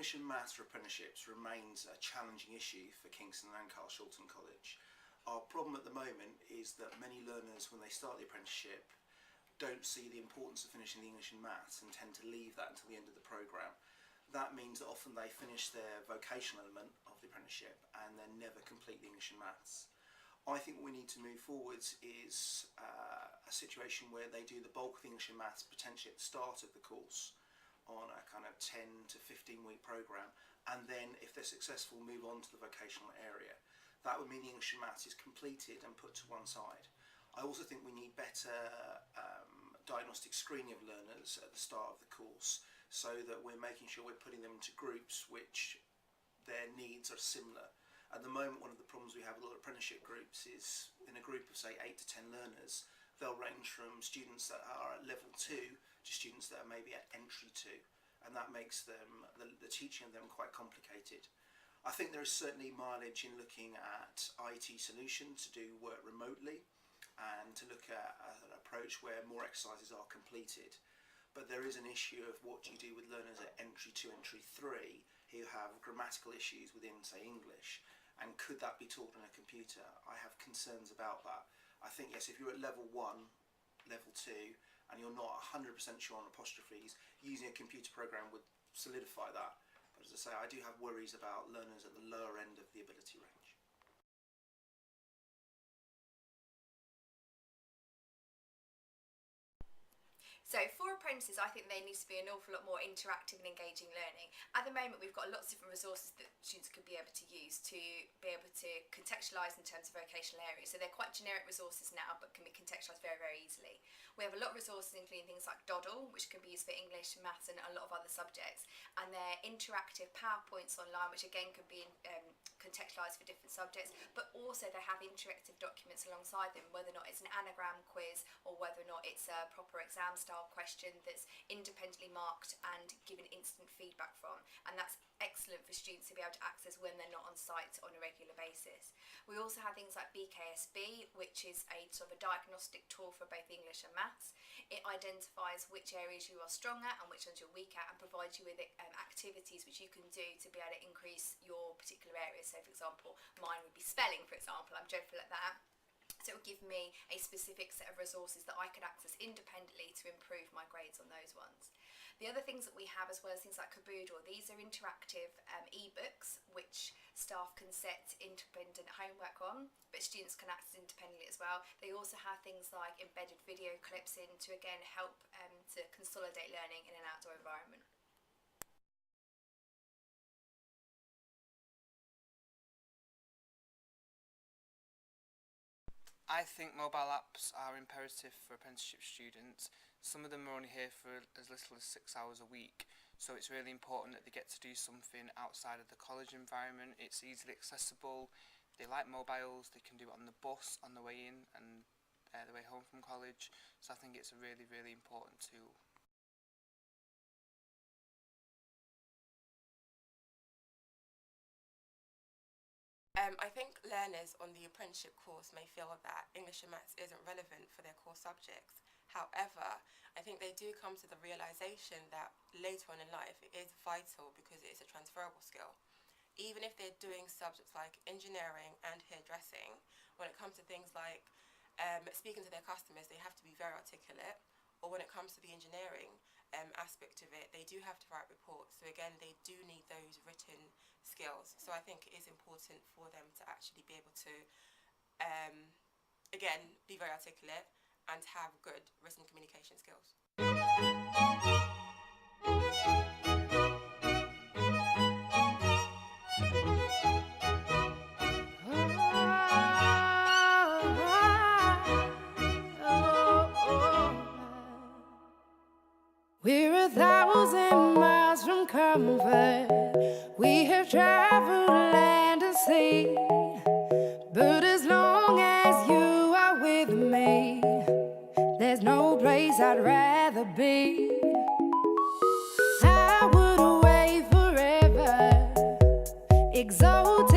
English and Maths for apprenticeships remains a challenging issue for Kingston and Carlshilton College. Our problem at the moment is that many learners, when they start the apprenticeship, don't see the importance of finishing the English and Maths and tend to leave that until the end of the programme. That means that often they finish their vocational element of the apprenticeship and then never complete the English and Maths. I think what we need to move forwards is a situation where they do the bulk of the English and Maths potentially at the start of the course on a kind of 10 to 15 week programme, and then if they're successful move on to the vocational area. That would mean the English and Maths is completed and put to one side. I also think we need better diagnostic screening of learners at the start of the course, so that we're making sure we're putting them into groups which their needs are similar. At the moment, one of the problems we have with a lot of apprenticeship groups is in a group of say 8 to 10 learners, they'll range from students that are at level 2 to students that are maybe at entry 2, and that makes them the teaching of them quite complicated. I think there is certainly mileage in looking at IT solutions to do work remotely and to look at an approach where more exercises are completed. But there is an issue of what do you do with learners at entry 2, entry 3 who have grammatical issues within, say, English, and could that be taught on a computer? I have concerns about that. I think, yes, if you're at level 1, level 2, and you're not 100% sure on apostrophes, using a computer program would solidify that. But as I say, I do have worries about learners at the lower end of the ability range. So for apprentices, I think there needs to be an awful lot more interactive and engaging learning. At the moment, we've got lots of different resources that students could be able to use to be able to contextualise in terms of vocational areas. So they're quite generic resources now, but can be contextualised very, very easily. We have a lot of resources, including things like Doddle, which can be used for English, Maths, and a lot of other subjects. And they're interactive PowerPoints online, which again can be contextualised for different subjects, but also they have interactive documents alongside them, whether or not it's an anagram quiz or whether or not it's a proper exam style question that's independently marked and given instant feedback from, and that's excellent for students to be able to access when they're not on site on a regular basis. We also have things like BKSB, which is a sort of a diagnostic tool for both English and Maths. It identifies which areas you are strong at and which ones you're weak at, and provides you with activities which you can do to be able to increase your particular areas. So for example, mine would be spelling, for example. I'm dreadful at that. So it will give me a specific set of resources that I could access independently to improve my grades on those ones. The other things that we have, as well as things like Caboodle, these are interactive e-books which staff can set independent homework on, but students can access independently as well. They also have things like embedded video clips in to again help to consolidate learning in an outdoor environment. I think mobile apps are imperative for apprenticeship students. Some of them are only here for as little as 6 hours a week, so it's really important that they get to do something outside of the college environment. It's easily accessible, they like mobiles, they can do it on the bus on the way in and the way home from college, so I think it's a really, really important tool. I think learners on the apprenticeship course may feel that English and Maths isn't relevant for their core subjects. However, I think they do come to the realisation that later on in life it is vital because it is a transferable skill. Even if they're doing subjects like engineering and hairdressing, when it comes to things like speaking to their customers, they have to be very articulate. Or when it comes to the engineering aspect of it, they do have to write reports. So again, they do need those written skills. So I think it is important for them to actually be able to, again, be very articulate and have good written communication skills. We're 1,000 miles from comfort. We have traveled land and sea, but as long as you are with me, there's no place I'd rather be. I would away forever, exalted